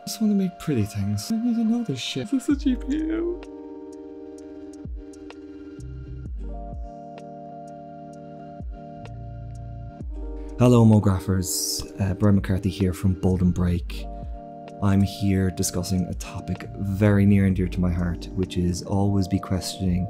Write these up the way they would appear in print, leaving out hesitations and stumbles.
I just want to make pretty things. I need to know this shit. This is a GPU. Hello Mographers, Brian McCarthy here from Bold&Break. I'm here discussing a topic very near and dear to my heart, which is always be questioning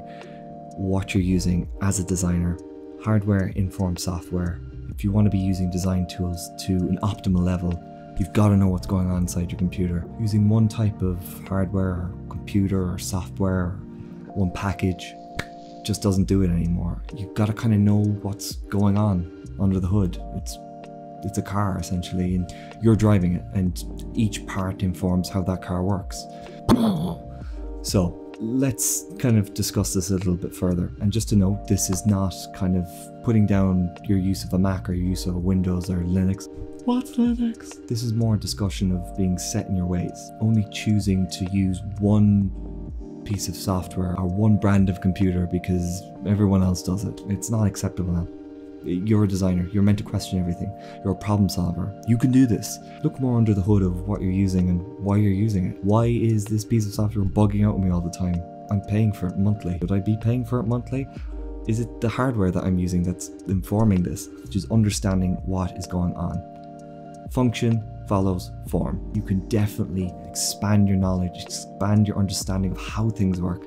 what you're using as a designer. Hardware informs software. If you want to be using design tools to an optimal level, you've got to know what's going on inside your computer. Using one type of hardware or computer or software, one package, just doesn't do it anymore. You've got to kind of know what's going on under the hood. It's a car essentially, and you're driving it, and each part informs how that car works. So let's kind of discuss this a little bit further. And just to note, this is not kind of putting down your use of a Mac or your use of a Windows or Linux. What's Linux? This is more a discussion of being set in your ways, only choosing to use one piece of software or one brand of computer because everyone else does it. It's not acceptable now. You're a designer, you're meant to question everything. You're a problem solver. You can do this. Look more under the hood of what you're using and why you're using it. Why is this piece of software bugging out on me all the time? I'm paying for it monthly. Should I be paying for it monthly? Is it the hardware that I'm using that's informing this? Which is understanding what is going on. Function follows form. You can definitely expand your knowledge, expand your understanding of how things work.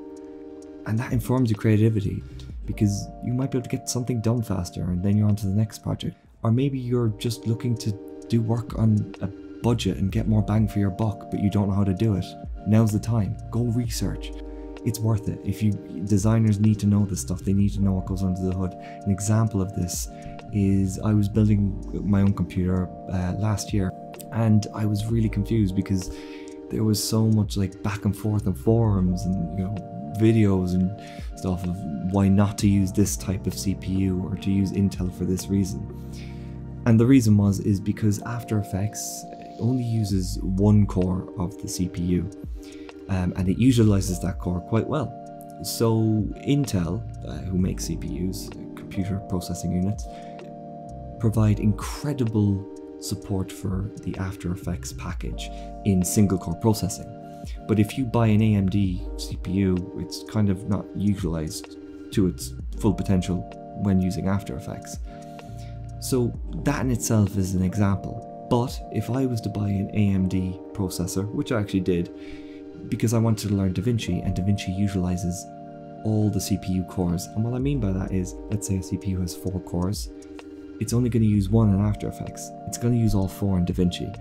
And that informs your creativity, because you might be able to get something done faster and then you're on to the next project. Or maybe you're just looking to do work on a budget and get more bang for your buck, but you don't know how to do it. Now's the time. Go research. It's worth it. Designers need to know this stuff. They need to know what goes under the hood. An example of this is I was building my own computer last year, and I was really confused because there was so much like back and forth on forums and videos and stuff of why not to use this type of CPU or to use Intel for this reason. And the reason is because After Effects only uses one core of the CPU, and it utilizes that core quite well. So Intel, who makes CPUs, computer processing units, provide incredible support for the After Effects package in single core processing. But if you buy an AMD CPU, it's kind of not utilized to its full potential when using After Effects. So that in itself is an example. But if I was to buy an AMD processor, which I actually did, because I wanted to learn Davinci, and Davinci utilizes all the CPU cores. And what I mean by that is, let's say a CPU has 4 cores, it's only going to use 1 in After Effects. It's going to use all 4 in Davinci.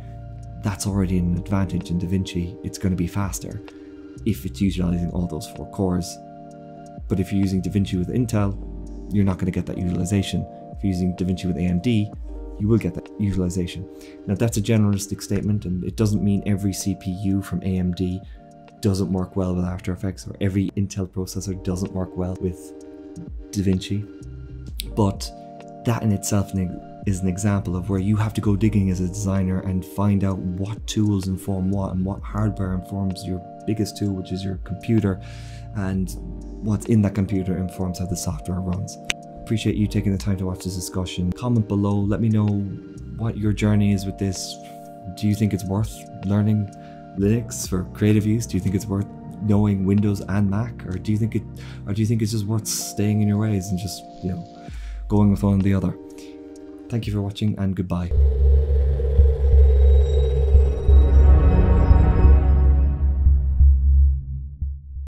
That's already an advantage in Davinci. It's going to be faster if it's utilizing all those 4 cores. But if you're using Davinci with Intel, you're not going to get that utilization. If you're using Davinci with AMD, you will get that utilization. Now that's a generalistic statement, and it doesn't mean every CPU from AMD doesn't work well with After Effects, or every Intel processor doesn't work well with Davinci. But that in itself is an example of where you have to go digging as a designer and find out what tools inform what, and what hardware informs your biggest tool, which is your computer, and what's in that computer informs how the software runs. Appreciate you taking the time to watch this discussion. Comment below, let me know what your journey is with this. Do you think it's worth learning Linux for creative use? Do you think it's worth knowing Windows and Mac, or do you think it's just worth staying in your ways and just going with one or the other? Thank you for watching, and goodbye.